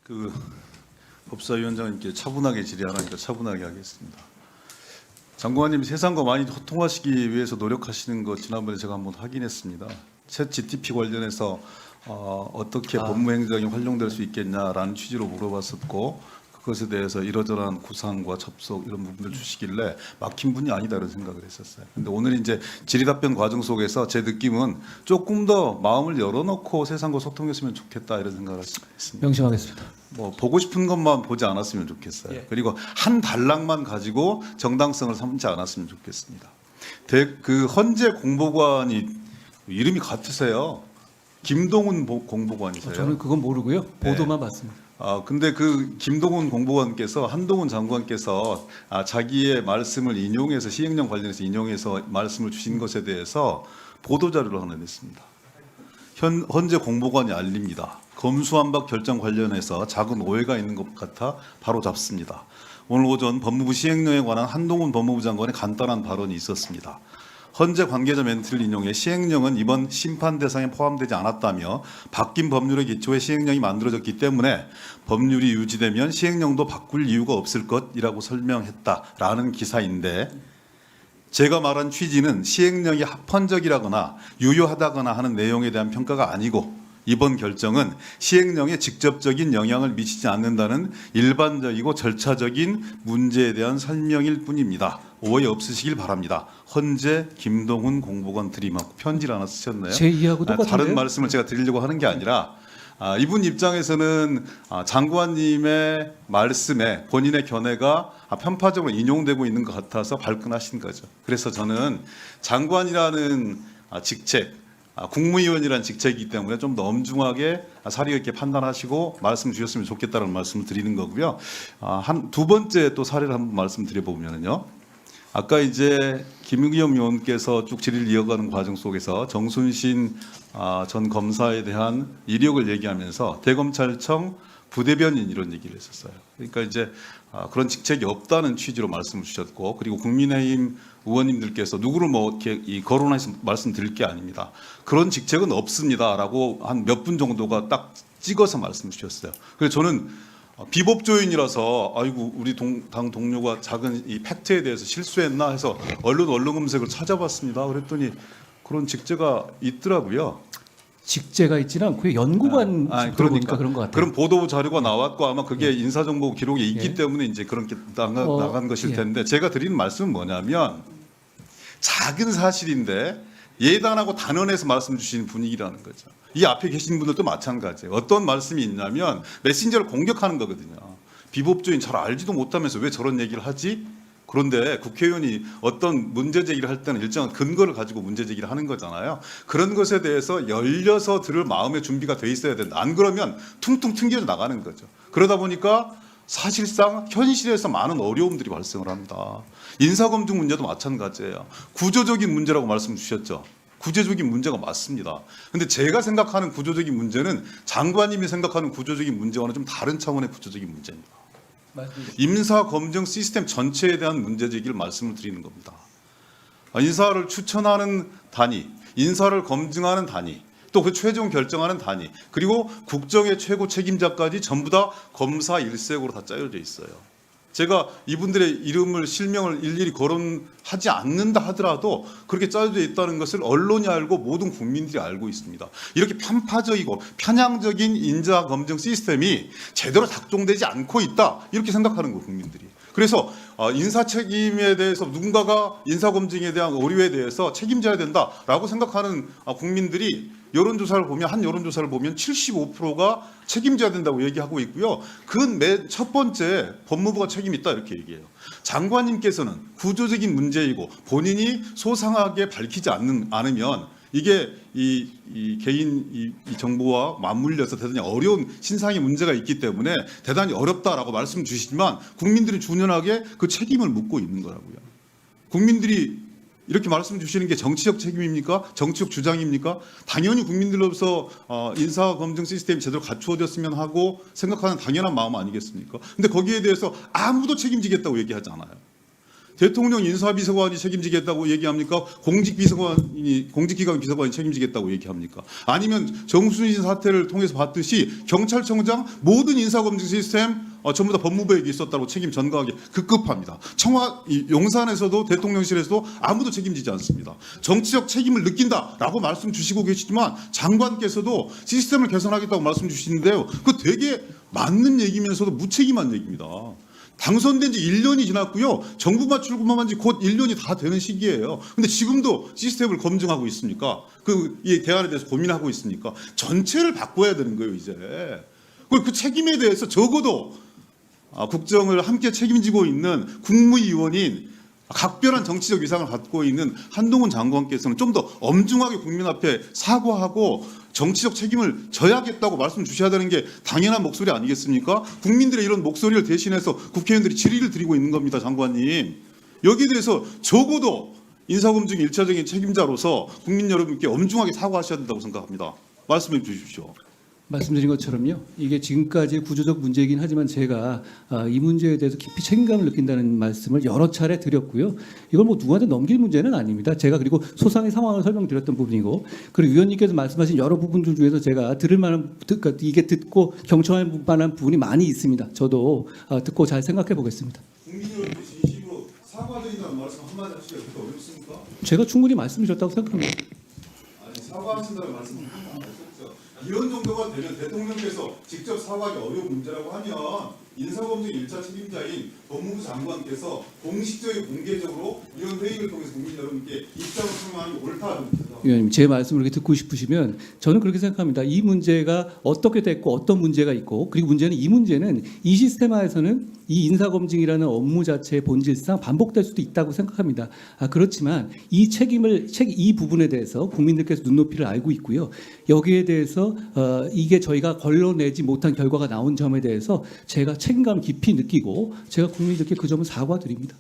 그 법사위원장님께 차분하게 질의하라니까 차분하게 하겠습니다. 장관님 세상과 많이 소통하시기 위해서 노력하시는 거 지난번에 제가 한번 확인했습니다. 챗 GTP 관련해서 어떻게 법무행정이 활용될 수 있겠냐라는 취지로 물어봤었고 그것에 대해서 이러저러한 구상과 접속 이런 부분들 주시길래 막힌 분이 아니다 이런 생각을 했었어요. 근데 오늘 이제 질의답변 과정 속에서 제 느낌은 조금 더 마음을 열어놓고 세상과 소통했으면 좋겠다 이런 생각을 했습니다. 명심하겠습니다. 뭐 보고 싶은 것만 보지 않았으면 좋겠어요. 예. 그리고 한 단락만 가지고 정당성을 삼지 않았으면 좋겠습니다. 그 헌재 공보관이 이름이 같으세요. 김동훈 공보관이세요. 저는 그건 모르고요. 네. 보도만 봤습니다. 근데 그 김동훈 공보관께서 한동훈 장관께서 자기의 말씀을 인용해서 시행령 관련해서 인용해서 말씀을 주신 것에 대해서 보도자료를 하나 냈습니다. 헌재 공보관이 알립니다. 검수완박 결정 관련해서 작은 오해가 있는 것 같아 바로 잡습니다. 오늘 오전 법무부 시행령에 관한 한동훈 법무부 장관의 간단한 발언이 있었습니다. 헌재 관계자 멘트를 인용해 시행령은 이번 심판 대상에 포함되지 않았다며 바뀐 법률의 기초에 시행령이 만들어졌기 때문에 법률이 유지되면 시행령도 바꿀 이유가 없을 것이라고 설명했다라는 기사인데 제가 말한 취지는 시행령이 합헌적이라거나 유효하다거나 하는 내용에 대한 평가가 아니고 이번 결정은 시행령에 직접적인 영향을 미치지 않는다는 일반적이고 절차적인 문제에 대한 설명일 뿐입니다. 오해 없으시길 바랍니다. 헌재 김동훈 공보관 드림하고 편지를 하나 쓰셨네요. 제 이해하고 똑같은데요? 다른 말씀을 제가 드리려고 하는 게 아니라 이분 입장에서는 장관님의 말씀에 본인의 견해가 편파적으로 인용되고 있는 것 같아서 발끈하신 거죠. 그래서 저는 장관이라는 직책, 국무위원이라는 직책이기 때문에 좀 더 엄중하게 사려 있게 판단하시고 말씀 주셨으면 좋겠다는 말씀을 드리는 거고요. 두 번째 또 사례를 한번 말씀드려보면요. 아까 이제 김의겸 의원께서 쭉 질의를 이어가는 과정 속에서 정순신 전 검사에 대한 이력을 얘기하면서 대검찰청 부대변인 이런 얘기를 했었어요. 그러니까 이제 그런 직책이 없다는 취지로 말씀을 주셨고 그리고 국민의힘 의원님들께서 누구를 뭐 이렇게 거론해서 말씀드릴 게 아닙니다. 그런 직책은 없습니다라고 한 몇 분 정도가 딱 찍어서 말씀 주셨어요. 그래서 저는 비법조인이라서 아이고 우리 당 동료가 작은 이 팩트에 대해서 실수했나 해서 언론 검색을 찾아봤습니다. 그랬더니 그런 직제가 있더라고요. 직제가 있지는 않고요. 연구관 그러니까 그런 것 같아요. 그런 보도 자료가 나왔고 아마 그게 인사정보 기록에 있기 예. 때문에 이제 그런 게 나간 것일 텐데 제가 드리는 말씀은 뭐냐면 작은 사실인데 예단하고 단언해서 말씀 주시는 분위기라는 거죠. 이 앞에 계신 분들도 마찬가지예요. 어떤 말씀이 있냐면 메신저를 공격하는 거거든요. 비법조인 잘 알지도 못하면서 왜 저런 얘기를 하지? 그런데 국회의원이 어떤 문제 제기를 할 때는 일정한 근거를 가지고 문제 제기를 하는 거잖아요. 그런 것에 대해서 열려서 들을 마음의 준비가 돼 있어야 된다. 안 그러면 퉁퉁 튕겨져 나가는 거죠. 그러다 보니까 사실상 현실에서 많은 어려움들이 발생을 합니다. 인사검증 문제도 마찬가지예요. 구조적인 문제라고 말씀 주셨죠. 구조적인 문제가 맞습니다. 그런데 제가 생각하는 구조적인 문제는 장관님이 생각하는 구조적인 문제와는 좀 다른 차원의 구조적인 문제입니다. 인사검증 시스템 전체에 대한 문제제기를 말씀을 드리는 겁니다. 인사를 추천하는 단위, 인사를 검증하는 단위, 또 그 최종 결정하는 단위, 그리고 국정의 최고 책임자까지 전부 다 검사 일색으로 다 짜여져 있어요. 제가 이분들의 이름을 실명을 일일이 거론하지 않는다 하더라도 그렇게 짜여져 있다는 것을 언론이 알고 모든 국민들이 알고 있습니다. 이렇게 편파적이고 편향적인 인사검증 시스템이 제대로 작동되지 않고 있다 이렇게 생각하는 거예요 국민들이. 그래서 인사 책임에 대해서 누군가가 인사검증에 대한 오류에 대해서 책임져야 된다라고 생각하는 국민들이 여론조사를 보면 한 여론조사를 보면 75%가 책임져야 된다고 얘기하고 있고요. 그 첫 번째 법무부가 책임 있다 이렇게 얘기해요. 장관님께서는 구조적인 문제이고 본인이 소상하게 밝히지 않으면 이게 이 개인 이 정보와 맞물려서 대단히 어려운 신상의 문제가 있기 때문에 대단히 어렵다라고 말씀 주시지만 국민들이 준연하게 그 책임을 묻고 있는 거라고요. 국민들이 이렇게 말씀 주시는 게 정치적 책임입니까? 정치적 주장입니까? 당연히 국민들로서 인사검증 시스템이 제대로 갖추어졌으면 하고 생각하는 당연한 마음 아니겠습니까? 근데 거기에 대해서 아무도 책임지겠다고 얘기하지 않아요. 대통령 인사비서관이 책임지겠다고 얘기합니까? 공직기관 비서관이 책임지겠다고 얘기합니까? 아니면 정순신 사태를 통해서 봤듯이 경찰청장 모든 인사검증 시스템 전부 다 법무부에게 있었다고 책임 전가하기 급급합니다. 용산에서도 대통령실에서도 아무도 책임지지 않습니다. 정치적 책임을 느낀다라고 말씀 주시고 계시지만 장관께서도 시스템을 개선하겠다고 말씀 주시는데요. 그 되게 맞는 얘기면서도 무책임한 얘기입니다. 당선된 지 1년이 지났고요. 정부가 출범한 지 곧 1년이 다 되는 시기예요. 근데 지금도 시스템을 검증하고 있습니까? 이 대안에 대해서 고민하고 있습니까? 전체를 바꿔야 되는 거예요, 이제. 그리고 그 책임에 대해서 적어도 국정을 함께 책임지고 있는 국무위원인 각별한 정치적 위상을 갖고 있는 한동훈 장관께서는 좀 더 엄중하게 국민 앞에 사과하고 정치적 책임을 져야겠다고 말씀 주셔야 되는 게 당연한 목소리 아니겠습니까? 국민들의 이런 목소리를 대신해서 국회의원들이 질의를 드리고 있는 겁니다, 장관님. 여기에 대해서 적어도 인사검증 1차적인 책임자로서 국민 여러분께 엄중하게 사과하셔야 된다고 생각합니다. 말씀해 주십시오. 말씀드린 것처럼요. 이게 지금까지의 구조적 문제이긴 하지만 제가 이 문제에 대해서 깊이 책임감을 느낀다는 말씀을 여러 차례 드렸고요. 이걸 뭐 누구한테 넘길 문제는 아닙니다. 제가 그리고 소상의 상황을 설명드렸던 부분이고, 그리고 위원님께서 말씀하신 여러 부분들 중에서 제가 들을 만한, 그러니까 이게 듣고 경청할 만한 부분이 많이 있습니다. 저도 듣고 잘 생각해 보겠습니다. 국민 여러분께 진심으로 사과드린다는 말씀 한마디 하시기가 그렇게 어렵습니까? 제가 충분히 말씀드렸다고 생각합니다. 아니, 사과하신다는 말씀을 안 하셨죠. 이런 정도가 되면 대통령께서 직접 사과하기 어려운 문제라고 하면 인사검증 1차 책임자인 법무부 장관께서 공식적이고 공개적으로 이런 회의를 통해서 국민 여러분께 입장을 설명하는 게 옳다는 겁니다. 위원님, 제 말씀을 이렇게 듣고 싶으시면 저는 그렇게 생각합니다. 이 문제가 어떻게 됐고 어떤 문제가 있고, 그리고 이 문제는 이 시스템화에서는 이 인사검증이라는 업무 자체의 본질상 반복될 수도 있다고 생각합니다. 그렇지만 이 부분에 대해서 국민들께서 눈높이를 알고 있고요. 여기에 대해서 이게 저희가 걸러내지 못한 결과가 나온 점에 대해서 제가 책임감을 깊이 느끼고 제가 국민들께 그 점을 사과드립니다.